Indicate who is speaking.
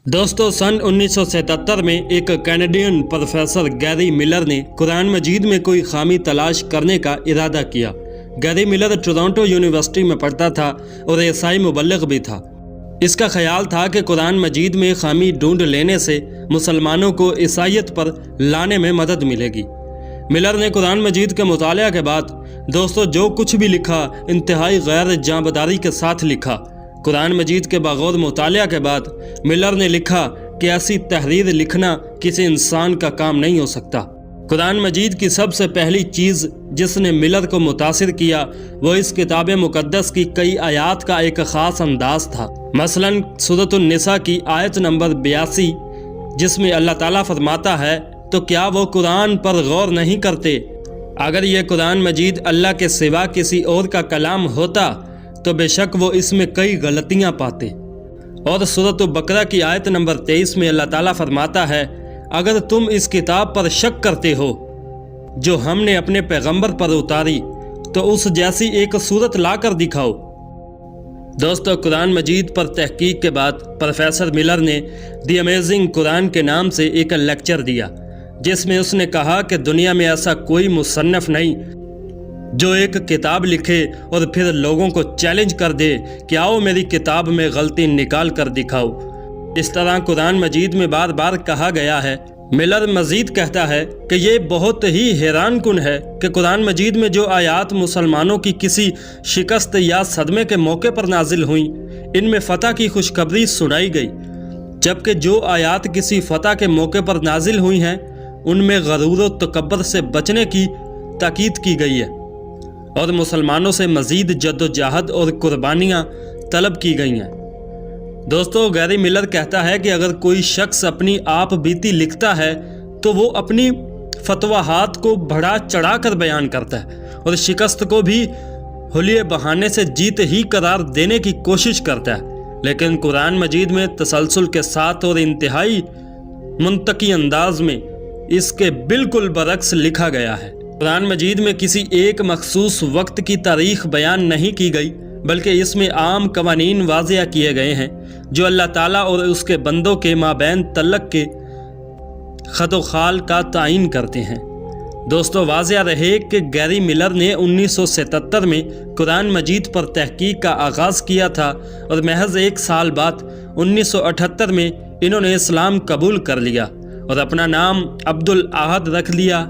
Speaker 1: दोस्तों सन 1977 में एक कैनेडियन प्रोफेसर गैरी मिलर ने कुरान मजीद में कोई खामी तलाश करने का इरादा किया। गैरी मिलर टोरंटो यूनिवर्सिटी में पढ़ता था और ईसाई मुबल्लिग भी था। इसका ख्याल था कि कुरान मजीद में खामी ढूंढ लेने से मुसलमानों को ईसाईयत पर लाने में मदद मिलेगी। मिलर ने कुरान मजीद के मुतालिया के बाद दोस्तों जो कुछ भी लिखा इंतहाई गैर जांबदारी के साथ लिखा। कुरान मजीद के बगौर मुतालिया के बाद मिलर ने लिखा कि ऐसी तहरीर लिखना किसी इंसान का काम नहीं हो सकता। कुरान मजीद की सबसे पहली चीज़ जिसने मिलर को मुतासिर किया वो इस किताब मुकद्दस की कई आयात का एक ख़ास अंदाज था। मसलन सूरत निसा की आयत नंबर 82 जिसमें अल्लाह ताला फरमाता है, तो क्या वो कुरान पर गौर नहीं करते? अगर ये कुरान मजीद अल्लाह के सिवा किसी और का कलाम होता तो बेशक वो इसमें कई गलतियां पाते। और सूरत बकरा की आयत नंबर 23 में अल्लाह ताला फरमाता है, अगर तुम इस किताब पर शक करते हो जो हमने अपने पैगंबर पर उतारी तो उस जैसी एक सूरत ला कर दिखाओ। दोस्तों कुरान मजीद पर तहकीक के बाद प्रोफेसर मिलर ने दी अमेजिंग कुरान के नाम से एक लेक्चर दिया जिसमें उसने कहा कि दुनिया में ऐसा कोई मुसन्नफ नहीं जो एक किताब लिखे और फिर लोगों को चैलेंज कर दे कि आओ मेरी किताब में गलती निकाल कर दिखाओ। इस तरह कुरान मजीद में बार बार कहा गया है। मिलर मजीद कहता है कि ये बहुत ही हैरान कुन है कि कुरान मजीद में जो आयात मुसलमानों की किसी शिकस्त या सदमे के मौके पर नाजिल हुई इनमें फ़तह की खुशखबरी सुनाई गई, जबकि जो आयात किसी फ़तह के मौके पर नाजिल हुई हैं उनमें गरूर व तकब्बर से बचने की ताकीद की गई है और मुसलमानों से मज़ीद जद्दोजहद और कुर्बानियाँ तलब की गई हैं। दोस्तों गैरी मिलर कहता है कि अगर कोई शख्स अपनी आप बीती लिखता है तो वो अपनी फतवाहात को बढ़ा चढ़ा कर बयान करता है और शिकस्त को भी हुलिये बहाने से जीत ही करार देने की कोशिश करता है। लेकिन कुरान मजीद में तसलसल के साथ और इंतहाई मुंतकी अंदाज में इसके बिल्कुल बरक्स लिखा गया है। कुरान मजीद में किसी एक मखसूस वक्त की तारीख बयान नहीं की गई, बल्कि इसमें आम कवानीन वाज़िया किए गए हैं जो अल्लाह ताला और उसके बंदों के माबैन तल्लक के खतोखाल का तायीन करते हैं। दोस्तों वाज़िया रहे कि गैरी मिलर ने 1977 में कुरान मजीद पर तहकीक का आगाज़ किया था और महज एक साल बाद 1978 में इन्होंने इस्लाम कबूल कर लिया और अपना नाम अब्दुल अहद रख लिया।